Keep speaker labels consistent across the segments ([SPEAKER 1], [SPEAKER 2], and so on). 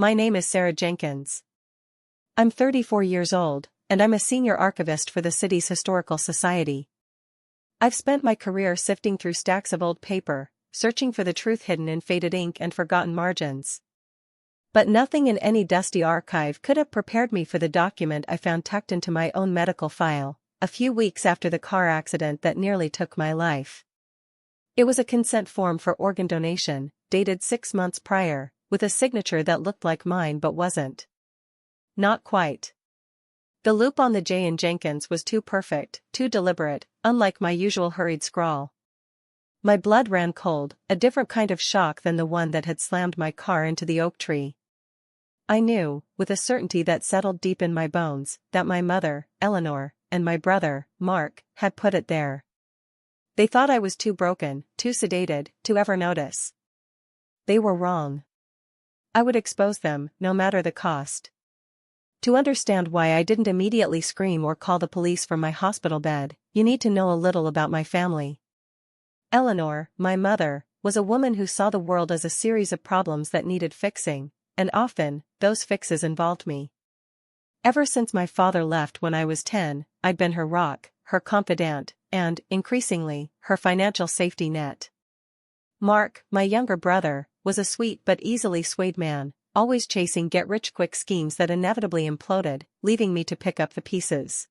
[SPEAKER 1] My name is Sarah Jenkins. I'm 34 years old, and I'm a senior archivist for the city's Historical Society. I've spent my career sifting through stacks of old paper, searching for the truth hidden in faded ink and forgotten margins. But nothing in any dusty archive could have prepared me for the document I found tucked into my own medical file, a few weeks after the car accident that nearly took my life. It was a consent form for organ donation, dated 6 months prior, with a signature that looked like mine but wasn't. Not quite. The loop on the J in Jenkins was too perfect, too deliberate, unlike my usual hurried scrawl. My blood ran cold, a different kind of shock than the one that had slammed my car into the oak tree. I knew, with a certainty that settled deep in my bones, that my mother, Eleanor, and my brother, Mark, had put it there. They thought I was too broken, too sedated, to ever notice. They were wrong. I would expose them, no matter the cost. To understand why I didn't immediately scream or call the police from my hospital bed, you need to know a little about my family. Eleanor, my mother, was a woman who saw the world as a series of problems that needed fixing, and often, those fixes involved me. Ever since my father left when I was 10, I'd been her rock, her confidant, and, increasingly, her financial safety net. Mark, my younger brother, was a sweet but easily swayed man, always chasing get-rich-quick schemes that inevitably imploded, leaving me to pick up the pieces.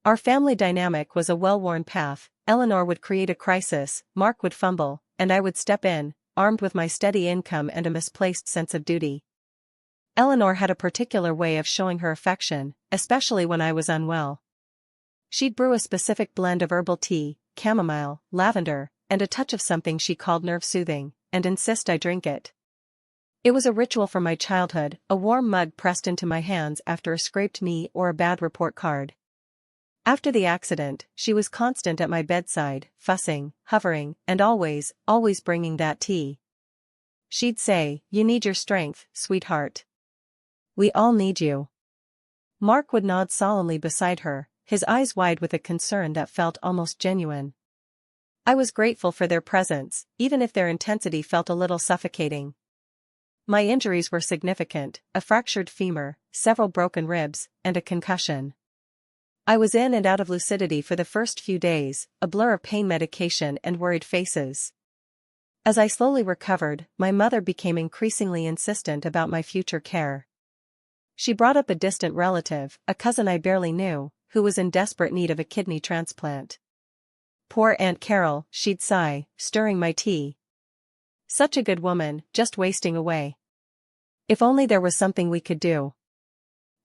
[SPEAKER 1] Our family dynamic was a well-worn path. Eleanor would create a crisis, Mark would fumble, and I would step in, armed with my steady income and a misplaced sense of duty. Eleanor had a particular way of showing her affection, especially when I was unwell. She'd brew a specific blend of herbal tea, chamomile, lavender, and a touch of something she called nerve-soothing, and insist I drink it. It was a ritual from my childhood, a warm mug pressed into my hands after a scraped knee or a bad report card. After the accident, she was constant at my bedside, fussing, hovering, and always bringing that tea. She'd say, "You need your strength, sweetheart. We all need you." Mark would nod solemnly beside her, his eyes wide with a concern that felt almost genuine. I was grateful for their presence, even if their intensity felt a little suffocating. My injuries were significant: a fractured femur, several broken ribs, and a concussion. I was in and out of lucidity for the first few days, a blur of pain medication and worried faces. As I slowly recovered, my mother became increasingly insistent about my future care. She brought up a distant relative, a cousin I barely knew, who was in desperate need of a kidney transplant. "Poor Aunt Carol," she'd sigh, stirring my tea. "Such a good woman, just wasting away. If only there was something we could do."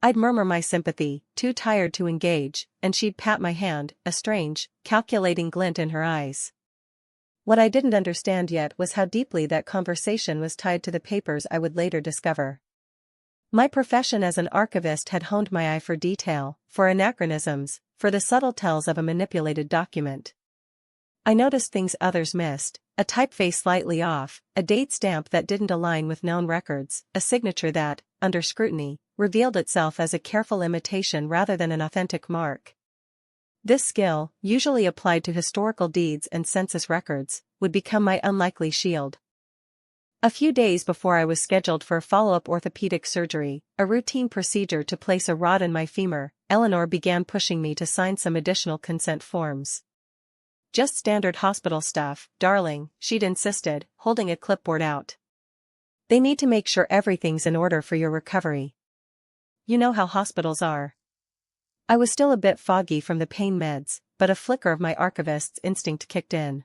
[SPEAKER 1] I'd murmur my sympathy, too tired to engage, and she'd pat my hand, a strange, calculating glint in her eyes. What I didn't understand yet was how deeply that conversation was tied to the papers I would later discover. My profession as an archivist had honed my eye for detail, for anachronisms, for the subtle tells of a manipulated document. I noticed things others missed: a typeface slightly off, a date stamp that didn't align with known records, a signature that, under scrutiny, revealed itself as a careful imitation rather than an authentic mark. This skill, usually applied to historical deeds and census records, would become my unlikely shield. A few days before I was scheduled for a follow-up orthopedic surgery, a routine procedure to place a rod in my femur, Eleanor began pushing me to sign some additional consent forms. "Just standard hospital stuff, darling," she'd insisted, holding a clipboard out. "They need to make sure everything's in order for your recovery. You know how hospitals are." I was still a bit foggy from the pain meds, but a flicker of my archivist's instinct kicked in.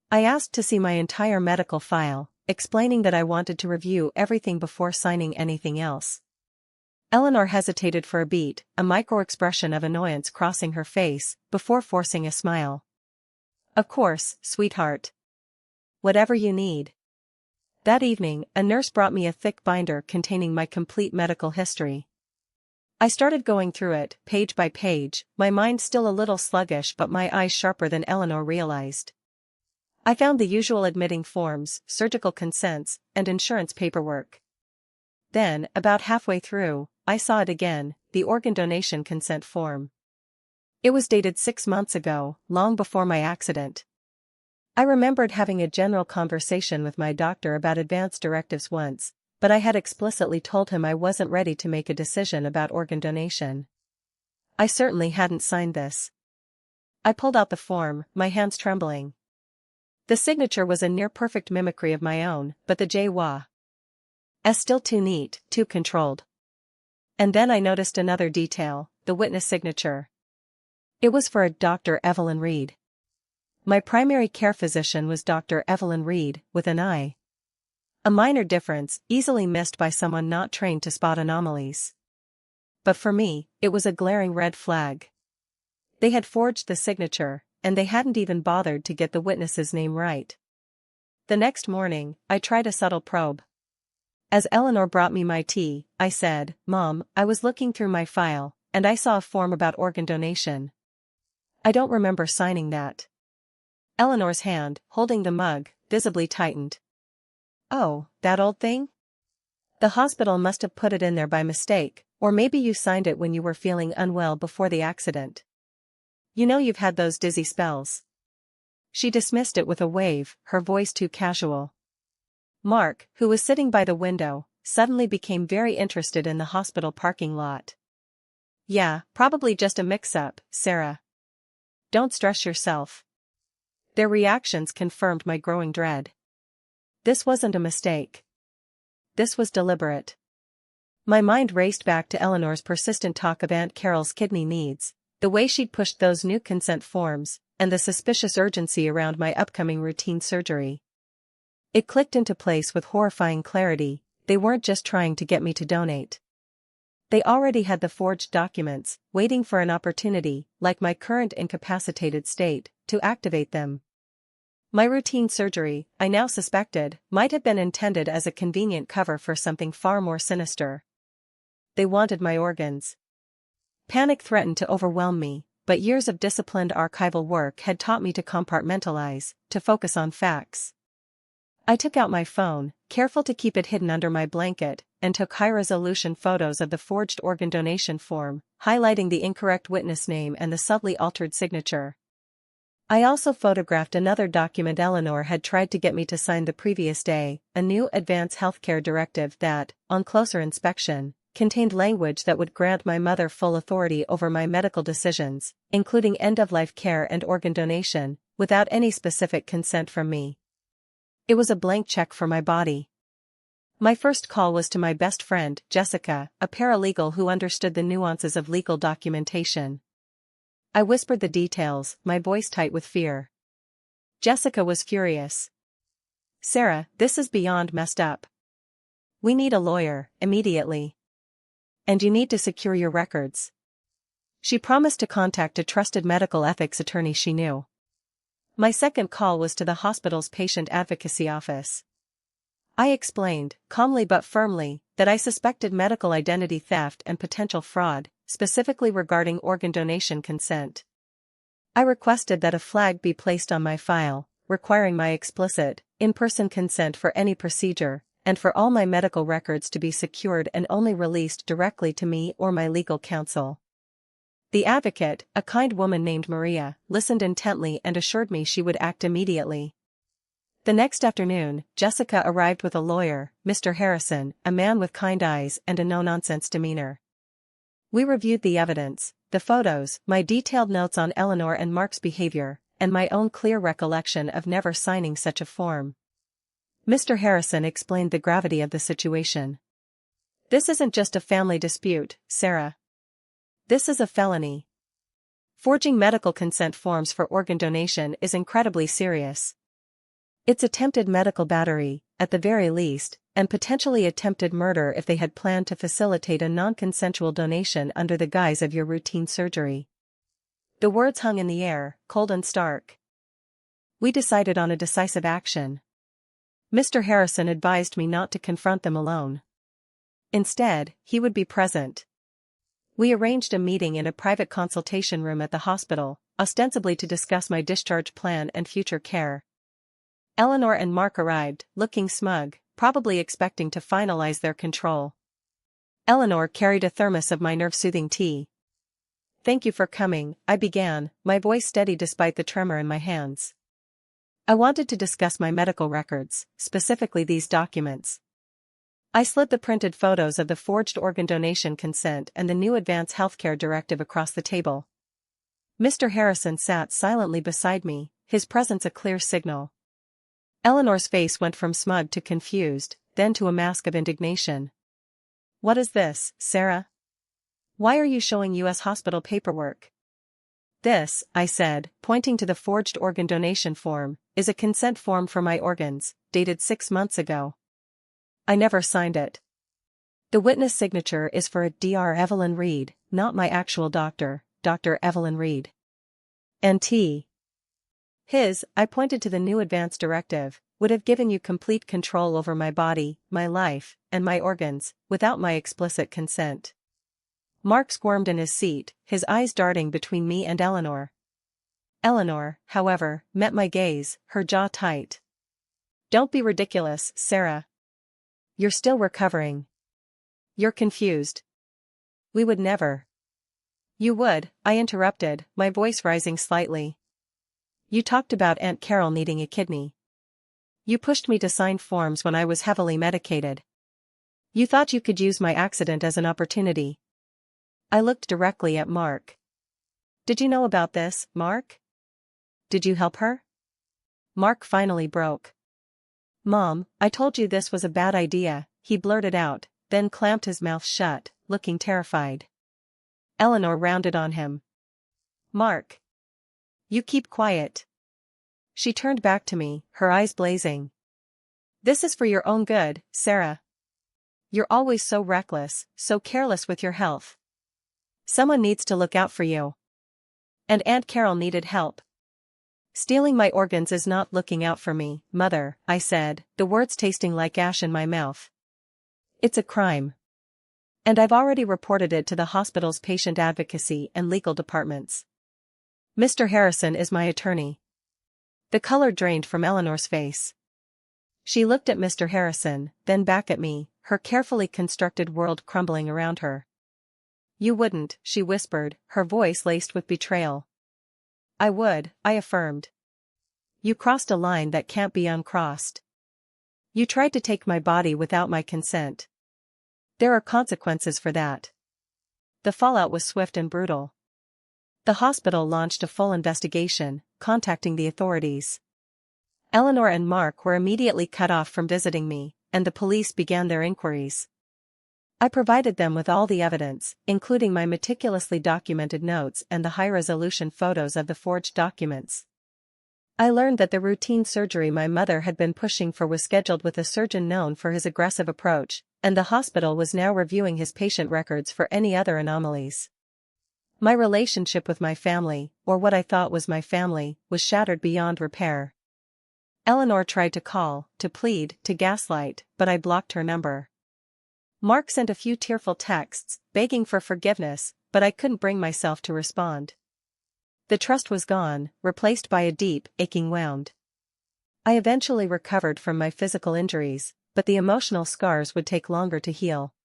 [SPEAKER 1] I asked to see my entire medical file, explaining that I wanted to review everything before signing anything else. Eleanor hesitated for a beat, a micro-expression of annoyance crossing her face, before forcing a smile. "Of course, sweetheart. Whatever you need." That evening, a nurse brought me a thick binder containing my complete medical history. I started going through it, page by page, my mind still a little sluggish but my eyes sharper than Eleanor realized. I found the usual admitting forms, surgical consents, and insurance paperwork. Then, about halfway through, I saw it again, the organ donation consent form. It was dated 6 months ago, long before my accident. I remembered having a general conversation with my doctor about advance directives once, but I had explicitly told him I wasn't ready to make a decision about organ donation. I certainly hadn't signed this. I pulled out the form, my hands trembling. The signature was a near-perfect mimicry of my own, but the J was still too neat, too controlled. And then I noticed another detail, the witness signature. It was for a Dr. Evelyn Reed. My primary care physician was Dr. Evelyn Reed, with an I. A minor difference, easily missed by someone not trained to spot anomalies. But for me, it was a glaring red flag. They had forged the signature, and they hadn't even bothered to get the witness's name right. The next morning, I tried a subtle probe. As Eleanor brought me my tea, I said, "Mom, I was looking through my file, and I saw a form about organ donation. I don't remember signing that." Eleanor's hand, holding the mug, visibly tightened. "Oh, that old thing? The hospital must have put it in there by mistake, or maybe you signed it when you were feeling unwell before the accident. You know you've had those dizzy spells." She dismissed it with a wave, her voice too casual. Mark, who was sitting by the window, suddenly became very interested in the hospital parking lot. "Yeah, probably just a mix-up, Sarah. Don't stress yourself." Their reactions confirmed my growing dread. This wasn't a mistake. This was deliberate. My mind raced back to Eleanor's persistent talk of Aunt Carol's kidney needs, the way she'd pushed those new consent forms, and the suspicious urgency around my upcoming routine surgery. It clicked into place with horrifying clarity. They weren't just trying to get me to donate. They already had the forged documents, waiting for an opportunity, like my current incapacitated state, to activate them. My routine surgery, I now suspected, might have been intended as a convenient cover for something far more sinister. They wanted my organs. Panic threatened to overwhelm me, but years of disciplined archival work had taught me to compartmentalize, to focus on facts. I took out my phone, careful to keep it hidden under my blanket, and took high-resolution photos of the forged organ donation form, highlighting the incorrect witness name and the subtly altered signature. I also photographed another document Eleanor had tried to get me to sign the previous day, a new Advance Healthcare Directive that, on closer inspection, contained language that would grant my mother full authority over my medical decisions, including end-of-life care and organ donation, without any specific consent from me. It was a blank check for my body. My first call was to my best friend, Jessica, a paralegal who understood the nuances of legal documentation. I whispered the details, my voice tight with fear. Jessica was furious. "Sarah, this is beyond messed up. We need a lawyer, immediately. And you need to secure your records." She promised to contact a trusted medical ethics attorney she knew. My second call was to the hospital's patient advocacy office. I explained, calmly but firmly, that I suspected medical identity theft and potential fraud, specifically regarding organ donation consent. I requested that a flag be placed on my file, requiring my explicit, in-person consent for any procedure, and for all my medical records to be secured and only released directly to me or my legal counsel. The advocate, a kind woman named Maria, listened intently and assured me she would act immediately. The next afternoon, Jessica arrived with a lawyer, Mr. Harrison, a man with kind eyes and a no-nonsense demeanor. We reviewed the evidence, the photos, my detailed notes on Eleanor and Mark's behavior, and my own clear recollection of never signing such a form. Mr. Harrison explained the gravity of the situation. "This isn't just a family dispute, Sarah. This is a felony. Forging medical consent forms for organ donation is incredibly serious. It's attempted medical battery, at the very least, and potentially attempted murder if they had planned to facilitate a non-consensual donation under the guise of your routine surgery." The words hung in the air, cold and stark. We decided on a decisive action. Mr. Harrison advised me not to confront them alone. Instead, he would be present. We arranged a meeting in a private consultation room at the hospital, ostensibly to discuss my discharge plan and future care. Eleanor and Mark arrived, looking smug, probably expecting to finalize their control. Eleanor carried a thermos of my nerve-soothing tea. "Thank you for coming," I began, my voice steady despite the tremor in my hands. "I wanted to discuss my medical records, specifically these documents." I slid the printed photos of the forged organ donation consent and the new Advance Healthcare Directive across the table. Mr. Harrison sat silently beside me, his presence a clear signal. Eleanor's face went from smug to confused, then to a mask of indignation. "What is this, Sarah? Why are you showing U.S. hospital paperwork?" "This," I said, pointing to the forged organ donation form, "is a consent form for my organs, dated 6 months ago. I never signed it. The witness signature is for Dr. Evelyn Reed, not my actual doctor, Dr. Evelyn Reed. And his, I pointed to the new advance directive, would have given you complete control over my body, my life, and my organs, without my explicit consent." Mark squirmed in his seat, his eyes darting between me and Eleanor. Eleanor, however, met my gaze, her jaw tight. "Don't be ridiculous, Sarah. You're still recovering. You're confused. We would never." "You would," I interrupted, my voice rising slightly. "You talked about Aunt Carol needing a kidney. You pushed me to sign forms when I was heavily medicated. You thought you could use my accident as an opportunity." I looked directly at Mark. "Did you know about this, Mark? Did you help her?" Mark finally broke. "Mom, I told you this was a bad idea," he blurted out, then clamped his mouth shut, looking terrified. Eleanor rounded on him. "Mark. You keep quiet." She turned back to me, her eyes blazing. "This is for your own good, Sarah. You're always so reckless, so careless with your health. Someone needs to look out for you. And Aunt Carol needed help. Stealing my organs is not looking out for me, Mother," I said, the words tasting like ash in my mouth. "It's a crime. And I've already reported it to the hospital's patient advocacy and legal departments. Mr. Harrison is my attorney." The color drained from Eleanor's face. She looked at Mr. Harrison, then back at me, her carefully constructed world crumbling around her. "You wouldn't," she whispered, her voice laced with betrayal. "I would," I affirmed. "You crossed a line that can't be uncrossed. You tried to take my body without my consent. There are consequences for that." The fallout was swift and brutal. The hospital launched a full investigation, contacting the authorities. Eleanor and Mark were immediately cut off from visiting me, and the police began their inquiries. I provided them with all the evidence, including my meticulously documented notes and the high-resolution photos of the forged documents. I learned that the routine surgery my mother had been pushing for was scheduled with a surgeon known for his aggressive approach, and the hospital was now reviewing his patient records for any other anomalies. My relationship with my family, or what I thought was my family, was shattered beyond repair. Eleanor tried to call, to plead, to gaslight, but I blocked her number. Mark sent a few tearful texts, begging for forgiveness, but I couldn't bring myself to respond. The trust was gone, replaced by a deep, aching wound. I eventually recovered from my physical injuries, but the emotional scars would take longer to heal.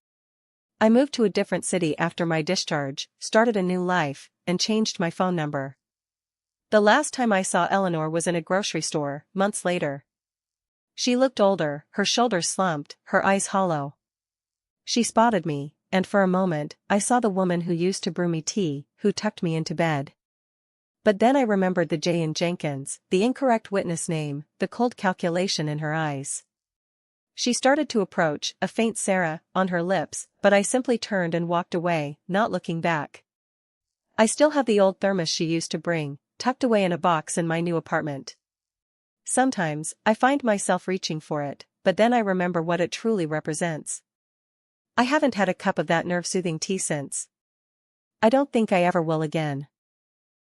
[SPEAKER 1] I moved to a different city after my discharge, started a new life, and changed my phone number. The last time I saw Eleanor was in a grocery store, months later. She looked older, her shoulders slumped, her eyes hollow. She spotted me, and for a moment, I saw the woman who used to brew me tea, who tucked me into bed. But then I remembered the J in Jenkins, the incorrect witness name, the cold calculation in her eyes. She started to approach, a faint Sarah, on her lips, but I simply turned and walked away, not looking back. I still have the old thermos she used to bring, tucked away in a box in my new apartment. Sometimes, I find myself reaching for it, but then I remember what it truly represents. I haven't had a cup of that nerve-soothing tea since. I don't think I ever will again.